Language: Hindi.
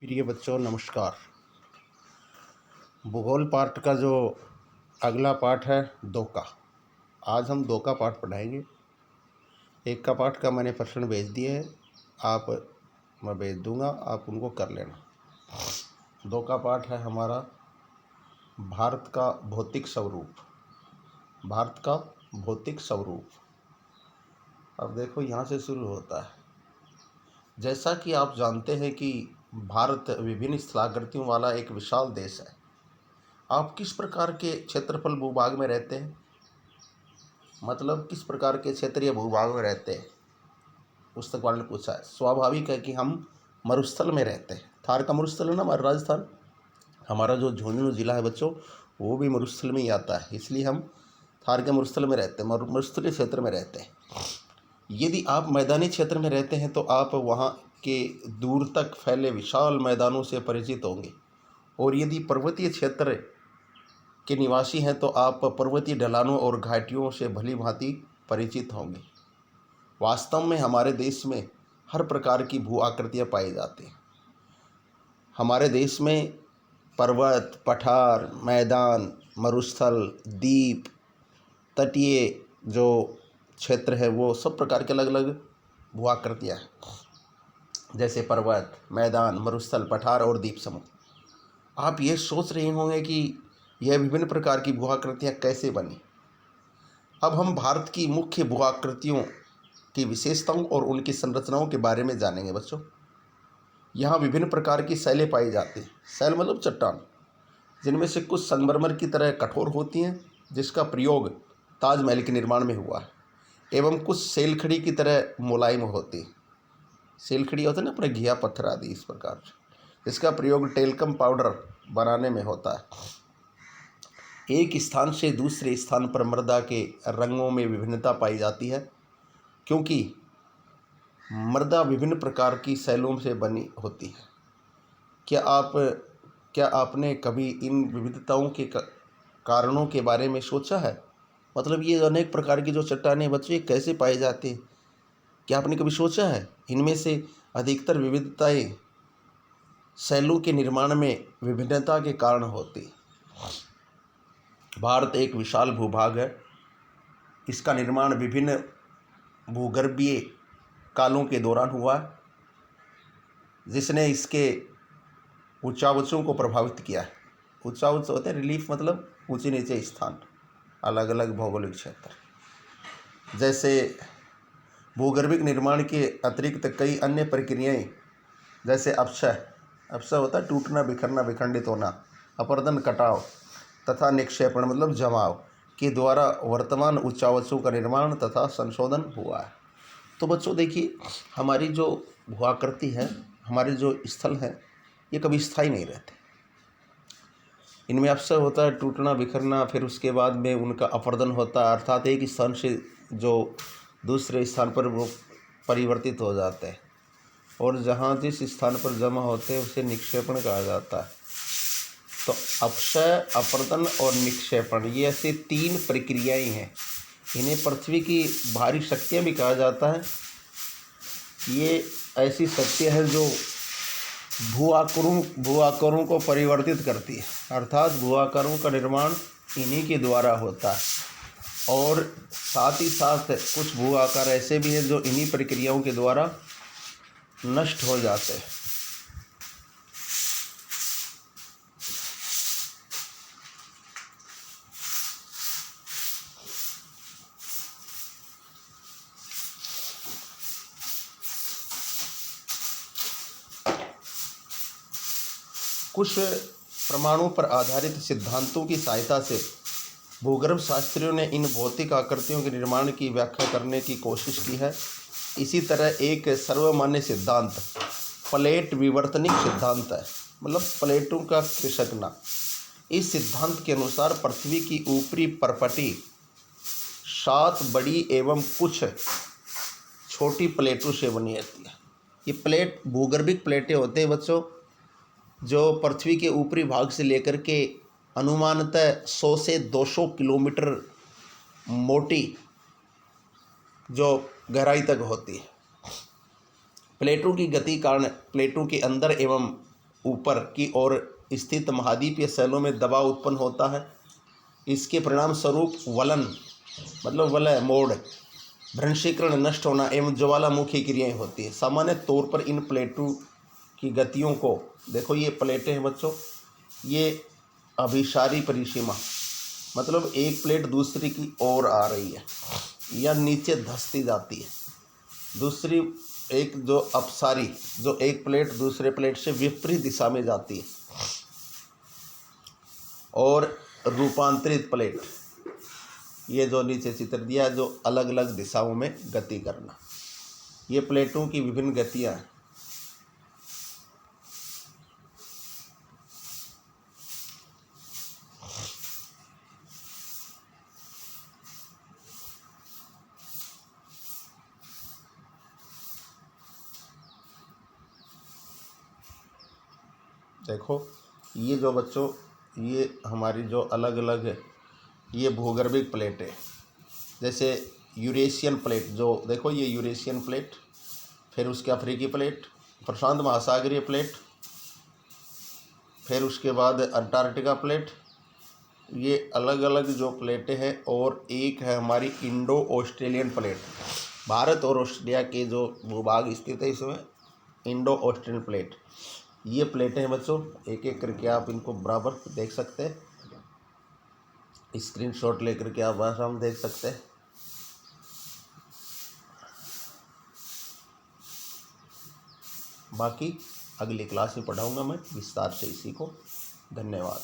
प्रिय बच्चों नमस्कार। भूगोल पाठ का जो अगला पाठ है दो का, आज हम दो का पाठ पढ़ाएंगे। एक का पाठ का मैंने प्रश्न भेज दिए है, मैं भेज दूंगा, आप उनको कर लेना। दो का पाठ है हमारा भारत का भौतिक स्वरूप। भारत का भौतिक स्वरूप। अब देखो यहाँ से शुरू होता है। जैसा कि आप जानते हैं कि भारत विभिन्न स्थलाकृतियों वाला एक विशाल देश है। आप किस प्रकार के क्षेत्रफल भूभाग में रहते हैं, मतलब किस प्रकार के क्षेत्रीय भूभाग में रहते हैं, पुस्तक वाले ने पूछा है। स्वाभाविक है कि हम मरुस्थल में रहते हैं। थार का मरुस्थल है ना हमारा राजस्थान, हमारा जो झुंझुनू जिला है बच्चों, वो भी मरुस्थल में ही आता है, इसलिए हम थार के मरुस्थल में रहते हैं, मरुस्थलीय क्षेत्र में रहते हैं। यदि आप मैदानी क्षेत्र में रहते हैं तो आप वहाँ के दूर तक फैले विशाल मैदानों से परिचित होंगे, और यदि पर्वतीय क्षेत्र के निवासी हैं तो आप पर्वतीय ढलानों और घाटियों से भली भांति परिचित होंगे। वास्तव में हमारे देश में हर प्रकार की भू आकृतियाँ पाई जाती हैं। हमारे देश में पर्वत, पठार, मैदान, मरुस्थल, द्वीप, तटीय जो क्षेत्र है वो सब प्रकार के अलग अलग भू आकृतियाँ हैं, जैसे पर्वत, मैदान, मरुस्थल, पठार और द्वीप समूह। आप ये सोच रहे होंगे कि यह विभिन्न प्रकार की भू आकृतियाँ कैसे बनी। अब हम भारत की मुख्य भू आकृतियों की विशेषताओं और उनकी संरचनाओं के बारे में जानेंगे बच्चों। यहाँ विभिन्न प्रकार की शैलें पाई जाती हैं। शैल मतलब चट्टान, जिनमें से कुछ संगमरमर की तरह कठोर होती हैं, जिसका प्रयोग ताजमहल के निर्माण में हुआ है, एवं कुछ सेलखड़ी की तरह मुलायम होती है। सेलखड़ी होता है ना अपने घिया पत्थर आदि, इस प्रकार इसका प्रयोग टेल्कम पाउडर बनाने में होता है। एक स्थान से दूसरे स्थान पर मृदा के रंगों में विभिन्नता पाई जाती है, क्योंकि मृदा विभिन्न प्रकार की शैलों से बनी होती है। क्या आपने कभी इन विविधताओं के कारणों के बारे में सोचा है? मतलब ये अनेक प्रकार की जो चट्टानें बच्चे कैसे पाए जाते हैं, क्या आपने कभी सोचा है? इनमें से अधिकतर विविधताएं शैलों के निर्माण में विभिन्नता के कारण होती है। भारत एक विशाल भूभाग है। इसका निर्माण विभिन्न भूगर्भीय कालों के दौरान हुआ, जिसने इसके ऊंचाउचों को प्रभावित किया है। ऊंचाउच होते हैं रिलीफ, मतलब ऊंचे नीचे स्थान, अलग अलग भौगोलिक क्षेत्र। जैसे भूगर्भिक निर्माण के अतिरिक्त कई अन्य प्रक्रियाएं, जैसे अपक्षय होता है टूटना, बिखरना, विखंडित होना, अपरदन कटाव तथा निक्षेपण मतलब जमाव के द्वारा वर्तमान ऊंचाउचों का निर्माण तथा संशोधन हुआ है। तो बच्चों देखिए, हमारी जो भूआकृति है, हमारे जो स्थल हैं, ये कभी स्थायी नहीं रहते। इनमें अवसर होता है टूटना, बिखरना, फिर उसके बाद में उनका अपरदन होता है, अर्थात एक स्थान से जो दूसरे स्थान पर वो परिवर्तित हो जाते हैं, और जहाँ जिस स्थान पर जमा होते हैं उसे निक्षेपण कहा जाता है। तो अपक्षय, अपरदन और निक्षेपण, ये ऐसे तीन प्रक्रियाएं हैं। इन्हें पृथ्वी की भारी शक्तियाँ भी कहा जाता है। ये ऐसी शक्तियाँ हैं जो भू आकारों को परिवर्तित करती है, अर्थात भू आकारों का निर्माण इन्हीं के द्वारा होता है। और साथ ही साथ कुछ भू आकार ऐसे भी हैं जो इन्हीं प्रक्रियाओं के द्वारा नष्ट हो जाते हैं। कुछ प्रमाणों पर आधारित सिद्धांतों की सहायता से भूगर्भ शास्त्रियों ने इन भौतिक आकृतियों के निर्माण की व्याख्या करने की कोशिश की है। इसी तरह एक सर्वमान्य सिद्धांत प्लेट विवर्तनिक सिद्धांत है, मतलब प्लेटों का खिसकना। इस सिद्धांत के अनुसार पृथ्वी की ऊपरी परपटी 7 बड़ी एवं कुछ छोटी प्लेटों से बनी रहती है। ये प्लेट भूगर्भिक प्लेटें होते हैं बच्चों, जो पृथ्वी के ऊपरी भाग से लेकर के अनुमानतः 100 से 200 किलोमीटर मोटी जो गहराई तक होती है। प्लेटों की गति कारण प्लेटों के अंदर एवं ऊपर की ओर स्थित महाद्वीपीय शैलों में दबाव उत्पन्न होता है। इसके परिणाम स्वरूप वलन मतलब वलय, मोड़, भ्रंशीकरण, नष्ट होना एवं ज्वालामुखी क्रियाएं होती है। सामान्य तौर पर इन प्लेटों की गतियों को, देखो ये प्लेटें हैं बच्चों, ये अभिसारी परिसीमा मतलब एक प्लेट दूसरी की ओर आ रही है या नीचे धंसती जाती है। दूसरी एक जो अपसारी, जो एक प्लेट दूसरे प्लेट से विपरीत दिशा में जाती है। और रूपांतरित प्लेट, ये जो नीचे चित्र दिया है, जो अलग अलग दिशाओं में गति करना, ये प्लेटों की विभिन्न गतियाँ हैं। देखो ये जो बच्चों, ये हमारी जो अलग अलग है, ये भूगर्भिक प्लेट है। जैसे यूरेशियन प्लेट, जो देखो ये यूरेशियन प्लेट, फिर उसके अफ्रीकी प्लेट, प्रशांत महासागरीय प्लेट, फिर उसके बाद अंटार्कटिका प्लेट, ये अलग अलग जो प्लेटें हैं। और एक है हमारी इंडो ऑस्ट्रेलियन प्लेट, भारत और ऑस्ट्रेलिया के जो भूभाग स्थित है इसमें इंडो ऑस्ट्रेलियन प्लेट। ये प्लेटें हैं बच्चों, एक एक करके आप इनको बराबर देख सकते हैं, स्क्रीनशॉट लेकर के आप बस हम देख सकते हैं। बाकी अगली क्लास में पढ़ाऊंगा मैं विस्तार से इसी को। धन्यवाद।